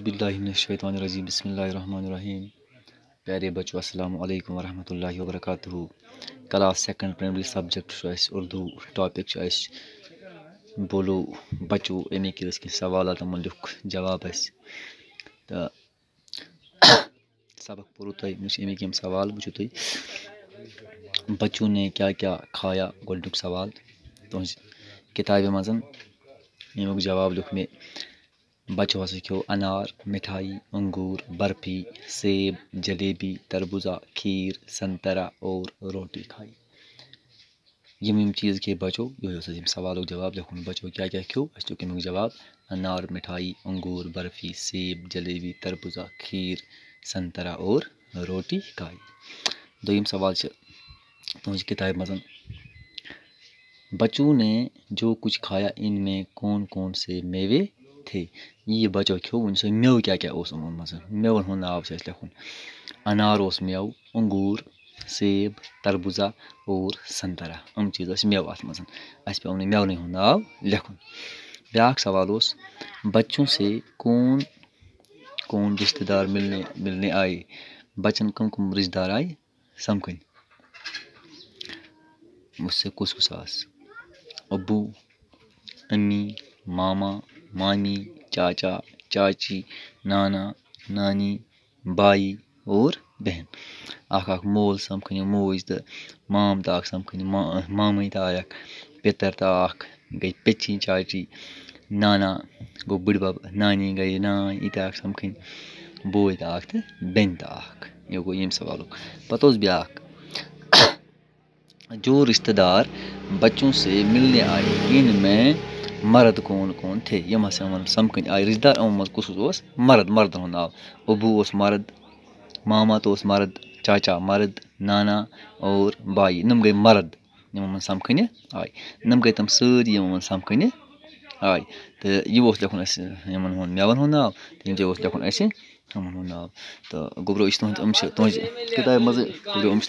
बिल्लाहिमिनश्शैतानिर्रजीम बिस्मिल्लाहिर्रहमानिर्रहीम। प्यारे बच्चों अस्सलाम वालेकुम वरहमतुल्लाहि वबरकातुहू। Class second primary subject Urdu topic बोलो बच्चों अमिक सवाल मुल्क जवाब तो सबक पोरो तुम अमिक सवाल वो बच्चों ने क्या क्या खाया गोल्डुक सवाल तुज किताब मज अमुक जवाब लिख मे बच्चों हसा खो अनार मिठाई अंगूर बर्फी सेब जलेबी तरबूजा खीर संतरा और रोटी खाई। यम चीज़ के बच्चों यो सवाल जवाब लिखुन बच्चों क्या क्या खो अमुक जवाब अनार मिठाई अंगूर बर्फी सेब जलेबी तरबूजा खीर संतरा और रोटी खाई। दोयम सवाल तुझ किताब मज बच्चों ने जो कुछ खाया इनमें कौन कौन से मेवे थे। ये बच्चों खो मेव क्या क्या मज मेवन हुंद नाव लिखुन अनार मेव अंगूर सेब तरबूजा और संतरा हम चीज़ मेव अत मज पे मेवन हुंद नाव लिखुन। ब्याक सवाल बच्चों से कौन कौन रिश्तेदार मिलने आए। बच्चन कम कम रिश्तेदार आए समखन मुझसे कुछ अब्बू अम्मी मामा मामी चाचा चाची नाना नानी बाई और बहन आख मोल समखन मोज तो माम तो समखन मामे तो आयक पितर तो गई पेची चाची नाना गो बुढ़बब नानी गई नान यह समखन बोई तो बेन तो ये गो यम सवाल पत ब्याक जो रिश्तेदार बच्चों से मिलने आए इनमें मर्द कौन कौन थे। यम समखन आए रिश्तेदार मज कुस मर्द मर्दन नाव अबू मर्द मामा तो मर्द चाचा मर्द नाना और बाई नम गई मर्द यम समखन आए नम गई तम सारी यम समखन आए तो यह लिखुन मेवन हुंद नाव तो लिखुन हमन हुंद नाव तो गोब्रो तुज किताब मज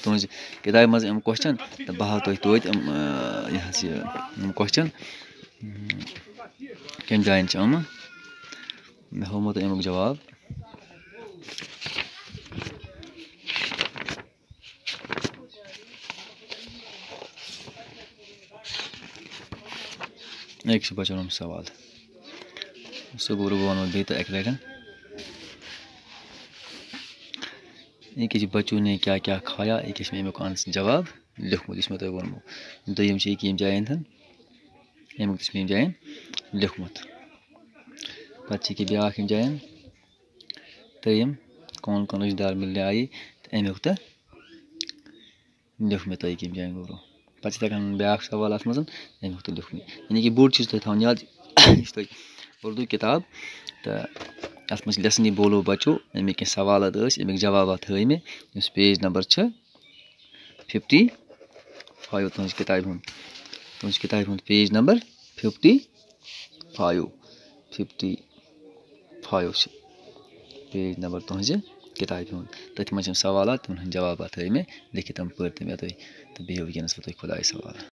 तुज किताब मज क्वेश्चन तो बह तोत क्वेश्चन कम जायन मे होमुत अमुक जवाब एक बचन सवाल सो गोब्रो बह वन बे तो एक लटन एक बच्चों ने क्या क्या खाया एक अमुक जवाब लिखमुत मे तुम वनमो दोयम यम जायन अमुक यम जायन लिखमुत पे ब्याक जायन त्रेयम कौन कौन रिश्तेदार मिलने आए अमुक तो लिख मे तुम कम जायन गोब्रो पे ब्याक सवाल अत मज अमुक तो लिख मे यानी कि बोड़ चीज थवन याद उर्दू किताब तो अत मज लेसन बोलो बच्चों अमिक सवाल अमिक जवाब थे मे पेज नंबर 55 तुज किताब पेज नंबर 55 पेज नंबर तुज किताब तथ मज सवाल तिम जवाब थे मे लिखित पे मे तो बेहू वनस खुदा सवाल।